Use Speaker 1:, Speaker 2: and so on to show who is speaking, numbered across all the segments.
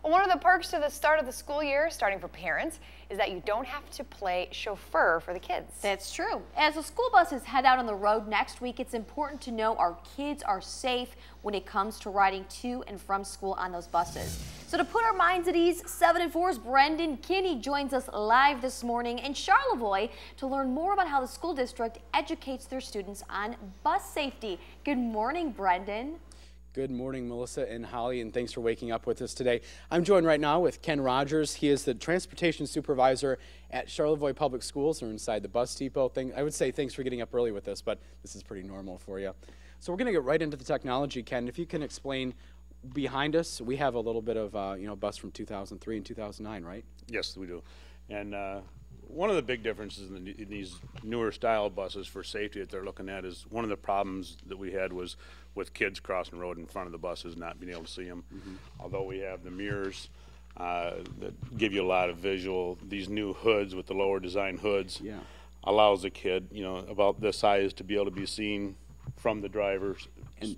Speaker 1: Well, one of the perks to the start of the school year, starting for parents, is that you don't have to play chauffeur for the kids.
Speaker 2: That's true. As the school buses head out on the road next week, it's important to know our kids are safe when it comes to riding to and from school on those buses. So to put our minds at ease, 7 and 4's Brendan Kinney joins us live this morning in Charlevoix to learn more about how the school district educates their students on bus safety. Good morning, Brendan.
Speaker 3: Good morning, Melissa and Holly, and thanks for waking up with us today. I'm joined right now with Ken Rogers. He is the transportation supervisor at Charlevoix Public Schools. We're inside the bus depot. I would say thanks for getting up early with us, but this is pretty normal for you. So we're going to get right into the technology, Ken. If you can explain, behind us, we have a little bit of bus from 2003 and 2009, right?
Speaker 4: Yes, we do. And one of the big differences in these newer style buses for safety that they're looking at is one of the problems that we had was with kids crossing the road in front of the buses, not being able to see them. Although we have the mirrors that give you a lot of visual, these new hoods with the lower design hoods allows a kid, about this size to be able to be seen from the driver's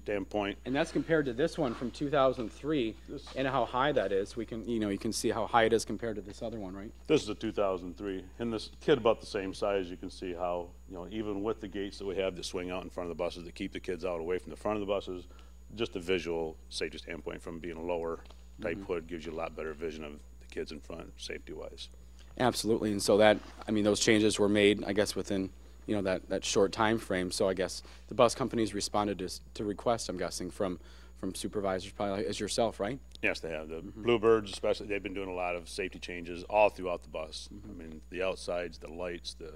Speaker 4: standpoint.
Speaker 3: And that's compared to this one from 2003 and how high that is. We can, you can see how high it is compared to this other one, right?
Speaker 4: This is a 2003. And this kid about the same size, you can see how, even with the gates that we have that swing out in front of the buses that keep the kids out away from the front of the buses, just a visual safety standpoint from being a lower type hood gives you a lot better vision of the kids in front, safety-wise. Absolutely.
Speaker 3: And so that, those changes were made, I guess, within that short time frame. So I guess the bus companies responded to requests, I'm guessing, from supervisors, probably as yourself, right?
Speaker 4: Yes, they have. The Bluebirds, especially, they've been doing a lot of safety changes all throughout the bus. The outsides, the lights, the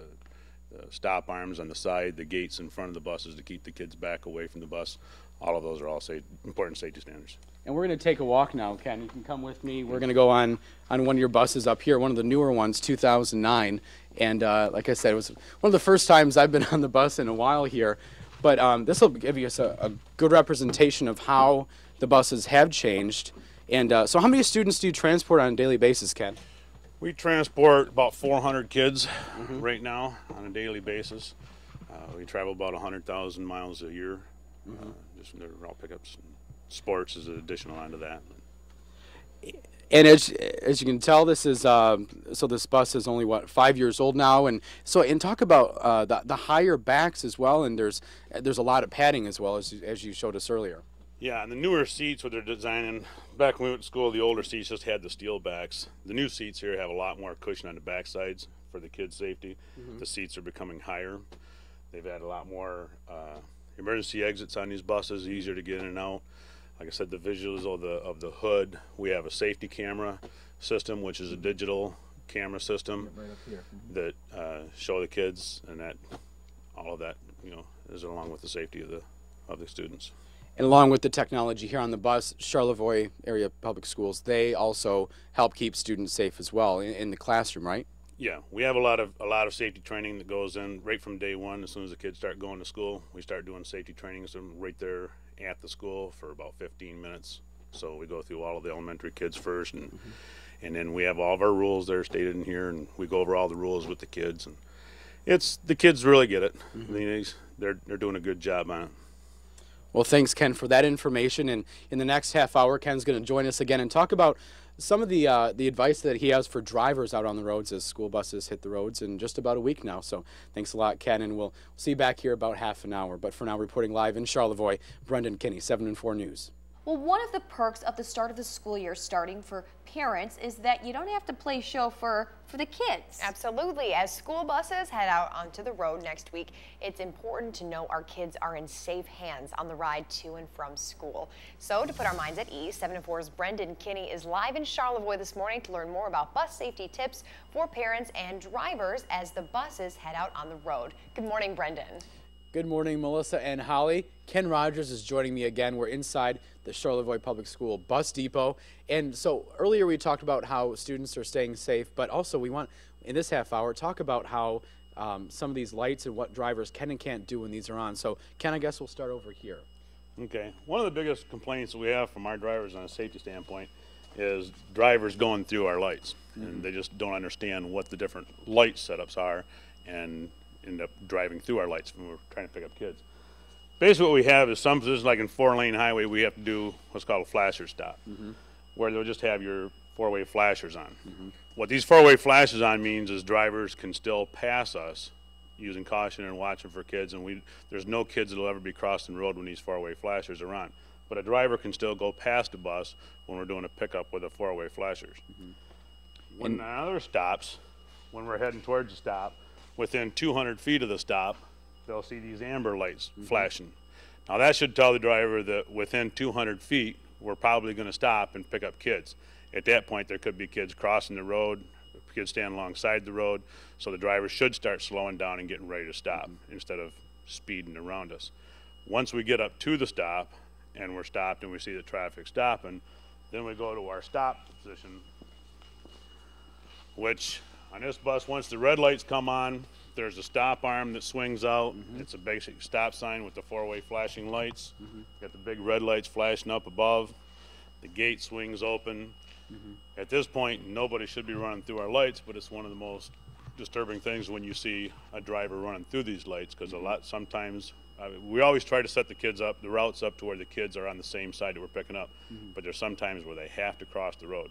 Speaker 4: stop arms on the side, the gates in front of the buses to keep the kids back away from the bus. All of those are all important safety standards.
Speaker 3: And we're going to take a walk now, Ken. You can come with me. We're going to go on one of your buses up here, one of the newer ones, 2009. And like I said, it was one of the first times I've been on the bus in a while here. But this will give us a good representation of how the buses have changed. And so how many students do you transport on a daily basis, Ken?
Speaker 4: We transport about 400 kids right now on a daily basis. We travel about 100,000 miles a year. Just they're all pickups. Sports is an additional onto that.
Speaker 3: And as you can tell, this is so this bus is only 5 years old now, and talk about the higher backs as well. And there's a lot of padding as well as you showed us earlier.
Speaker 4: Yeah, and the newer seats, what they're designing, back when we went to school, the older seats just had the steel backs. The new seats here have a lot more cushion on the back sides for the kids' safety. The seats are becoming higher. They've had a lot more emergency exits on these buses, easier to get in and out. Like I said, the visuals of the hood. We have a safety camera system, which is a digital camera system that show the kids, and that all of that is along with the safety of the students.
Speaker 3: And along with the technology here on the bus, Charlevoix area public schools, they also help keep students safe as well in the classroom, right?
Speaker 4: Yeah, we have a lot of safety training that goes in right from day one. As soon as the kids start going to school, we start doing safety training right there at the school for about 15 minutes. So we go through all of the elementary kids first, and then we have all of our rules that are stated in here, and we go over all the rules with the kids. And the kids really get it. They're doing a good job on it.
Speaker 3: Well, thanks, Ken, for that information. And in the next half hour, Ken's going to join us again and talk about some of the advice that he has for drivers out on the roads as school buses hit the roads in just about a week now. So thanks a lot, Ken, and we'll see you back here about half an hour. But for now, reporting live in Charlevoix, Brendan Kinney, 7 and 4 News.
Speaker 2: Well, one of the perks of the start of the school year starting for parents is that you don't have to play chauffeur for the kids.
Speaker 1: Absolutely. As school buses head out onto the road next week, it's important to know our kids are in safe hands on the ride to and from school. So to put our minds at ease, 7 and 4's Brendan Kinney is live in Charlevoix this morning to learn more about bus safety tips for parents and drivers as the buses head out on the road. Good morning, Brendan.
Speaker 3: Good morning, Melissa and Holly. Ken Rogers is joining me again. We're inside the Charlevoix Public School bus depot. And so earlier we talked about how students are staying safe, but also we want, in this half hour, talk about how some of these lights and what drivers can and can't do when these are on. So Ken, I guess we'll start over here.
Speaker 4: Okay. One of the biggest complaints we have from our drivers on a safety standpoint is drivers going through our lights. And they just don't understand what the different light setups are and end up driving through our lights when we're trying to pick up kids. Basically what we have is some positions, like in 4-lane highway, we have to do what's called a flasher stop, where they'll just have your four-way flashers on. What these four-way flashes on means is drivers can still pass us using caution and watching for kids, and there's no kids that will ever be crossing the road when these four-way flashers are on. But a driver can still go past a bus when we're doing a pickup with the four-way flashers. When another stops, when we're heading towards the stop, within 200 feet of the stop, they'll see these amber lights flashing. Now that should tell the driver that within 200 feet, we're probably going to stop and pick up kids. At that point, there could be kids crossing the road, kids standing alongside the road, so the driver should start slowing down and getting ready to stop instead of speeding around us. Once we get up to the stop and we're stopped and we see the traffic stopping, then we go to our stop position, which on this bus, once the red lights come on, there's a stop arm that swings out. It's a basic stop sign with the four-way flashing lights. Got the big red lights flashing up above. The gate swings open. At this point, nobody should be running through our lights, but it's one of the most disturbing things when you see a driver running through these lights, because sometimes we always try to set the routes up to where the kids are on the same side that we're picking up, but there's sometimes where they have to cross the road.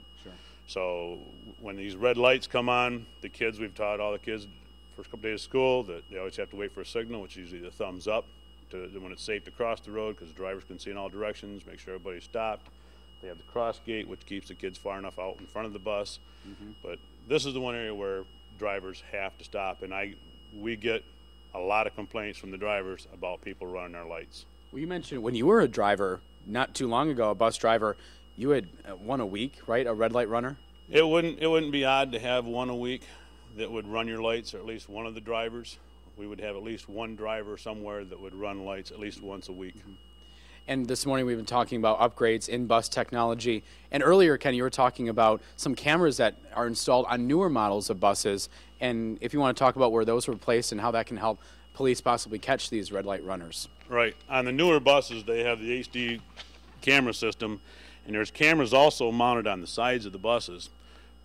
Speaker 4: So when these red lights come on, we've taught all the kids first couple days of school that they always have to wait for a signal, which is usually the thumbs up when it's safe to cross the road, because drivers can see in all directions, make sure everybody's stopped. They have the cross gate, which keeps the kids far enough out in front of the bus. But this is the one area where drivers have to stop, and we get a lot of complaints from the drivers about people running their lights.
Speaker 3: Well, you mentioned when you were a driver not too long ago, a bus driver, you had one a week, right? A red light runner?
Speaker 4: It wouldn't be odd to have one a week that would run your lights, or at least one of the drivers. We would have at least one driver somewhere that would run lights at least once a week.
Speaker 3: And this morning we've been talking about upgrades in bus technology. And earlier, Ken, you were talking about some cameras that are installed on newer models of buses. And if you want to talk about where those were placed and how that can help police possibly catch these red light runners.
Speaker 4: Right. On the newer buses, they have the HD camera system, and there's cameras also mounted on the sides of the buses,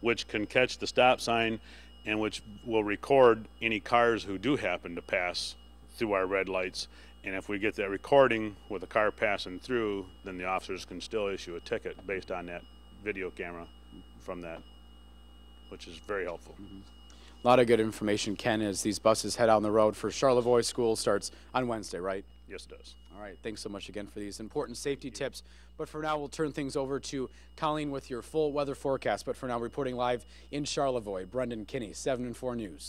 Speaker 4: which can catch the stop sign and which will record any cars who do happen to pass through our red lights. And if we get that recording with a car passing through, then the officers can still issue a ticket based on that video camera from that, which is very helpful.
Speaker 3: A lot of good information, Ken, as these buses head out on the road for Charlevoix. School starts on Wednesday, right?
Speaker 4: Yes, it does.
Speaker 3: All right, thanks so much again for these important safety tips. But for now, we'll turn things over to Colleen with your full weather forecast. But for now, reporting live in Charlevoix, Brendan Kinney, 7 and 4 News.